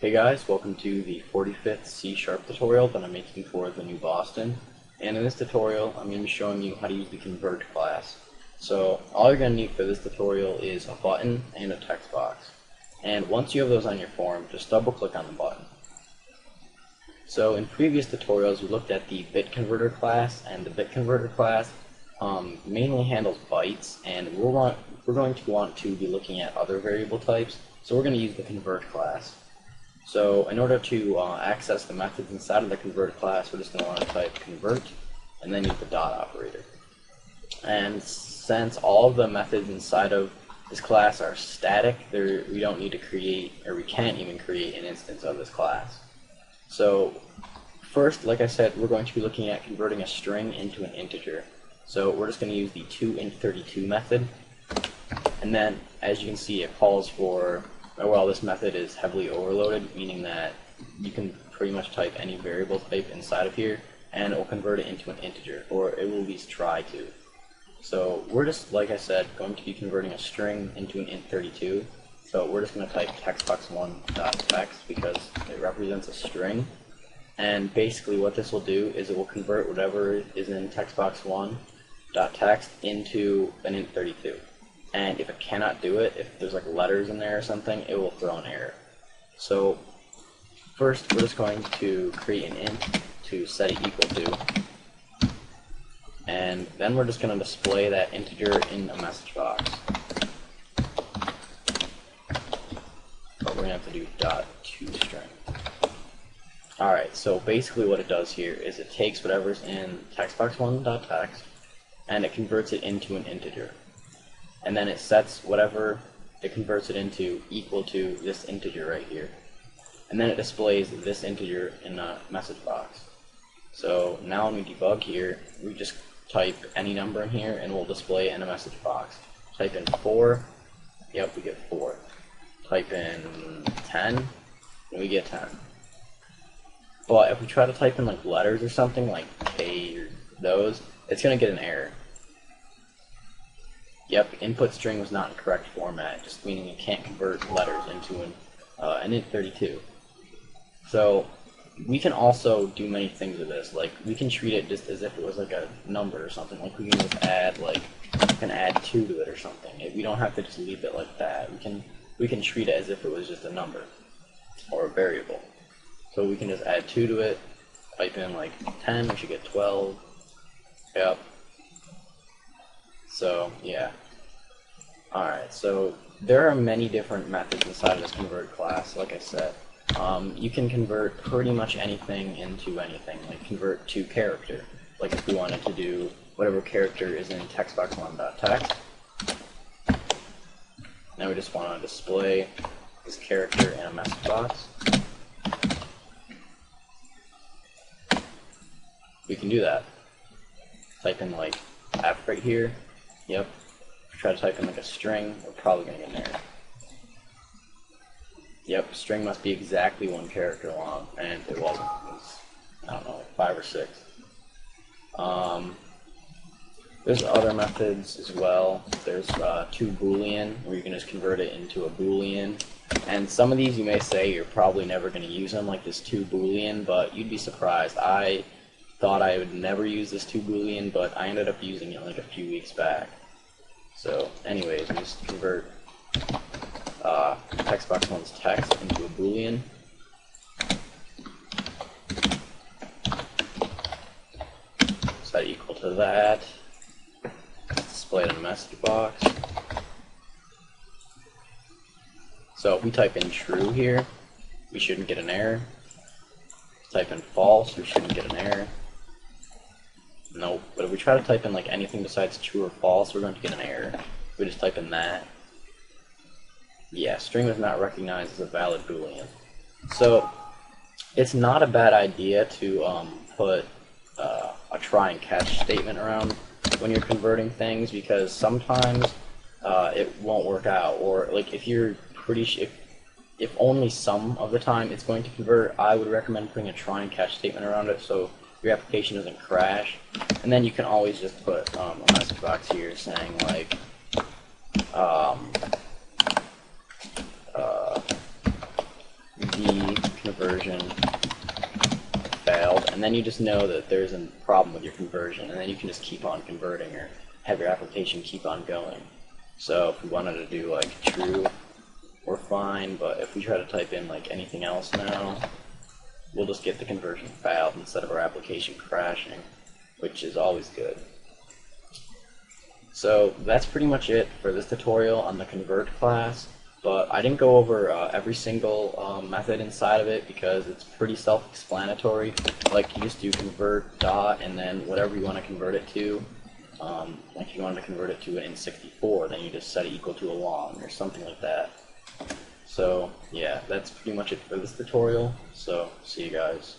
Hey guys, welcome to the 45th C# tutorial that I'm making for the new Boston. And in this tutorial, I'm going to be showing you how to use the convert class. So all you're going to need for this tutorial is a button and a text box. And once you have those on your form, just double click on the button. So in previous tutorials, we looked at the bit converter class, and the bit converter class mainly handles bytes, and we're going to want to be looking at other variable types. So we're going to use the convert class. So in order to access the methods inside of the convert class, we're just going to want to type convert and then use the dot operator. And since all of the methods inside of this class are static, we don't need to create, or we can't even create an instance of this class. So first, like I said, we're going to be looking at converting a string into an integer. So we're just going to use the toInt32 method. And then, as you can see, it calls for, well, this method is heavily overloaded, meaning that you can pretty much type any variable type inside of here, and it will convert it into an integer, or it will at least try to. So we're just, like I said, going to be converting a string into an int32. So we're just going to type textbox1.text because it represents a string. And basically what this will do is it will convert whatever is in textbox1.text into an int32. And if it cannot do it, if there's like letters in there or something, it will throw an error. So first we're just going to create an int to set it equal to, and then we're just going to display that integer in a message box. But we're going to have to do .toString. Alright, so basically what it does here is it takes whatever's in textbox1.text and it converts it into an integer. And then it sets whatever it converts it into equal to this integer right here. And then it displays this integer in a message box. So now when we debug here, we just type any number in here and we'll display it in a message box. Type in 4, yep, we get 4. Type in 10, and we get 10. But if we try to type in like letters or something, like K or those, it's going to get an error. Yep, input string was not in correct format, just meaning it can't convert letters into an int32. So we can also do many things with this. Like we can treat it just as if it was like a number or something. Like we can just add add 2 to it or something. We don't have to just leave it like that. We can treat it as if it was just a number or a variable. So we can just add 2 to it, type in like 10, we should get 12. Yep. So yeah. Alright, so there are many different methods inside of this convert class, like I said. You can convert pretty much anything into anything, like convert to character. Like if we wanted to do whatever character is in textbox1.text. Now we just want to display this character in a message box. We can do that. Type in like F right here. Yep. If we try to type in like a string, we're probably going to get an error. Yep, string must be exactly 1 character long, and it wasn't. It was, I don't know, like 5 or 6. There's other methods as well. There's toBoolean, where you can just convert it into a Boolean. And some of these you may say you're probably never going to use them, like this toBoolean, but you'd be surprised. I thought I would never use this toBoolean, but I ended up using it like a few weeks back. So anyways, we just convert textbox1's text into a Boolean. Set equal to that. Display it in a message box. So if we type in true here, we shouldn't get an error. Type in false, we shouldn't get an error. Nope, but if we try to type in like anything besides true or false, we're going to get an error. We just type in that. Yeah, string was not recognized as a valid Boolean. So it's not a bad idea to put a try and catch statement around when you're converting things, because sometimes it won't work out, or like if you're if only some of the time it's going to convert, I would recommend putting a try and catch statement around it so your application doesn't crash. And then you can always just put a message box here saying like the conversion failed, and then you just know that there's a problem with your conversion, and then you can just keep on converting or have your application keep on going. So if we wanted to do like true, we're fine, but if we try to type in like anything else now, we'll just get the conversion failed instead of our application crashing, which is always good. So that's pretty much it for this tutorial on the convert class, but I didn't go over every single method inside of it because it's pretty self-explanatory. Like you just do convert dot and then whatever you want to convert it to. Like if you wanted to convert it to an int64, then you just set it equal to a long or something like that. So yeah, that's pretty much it for this tutorial, so see you guys.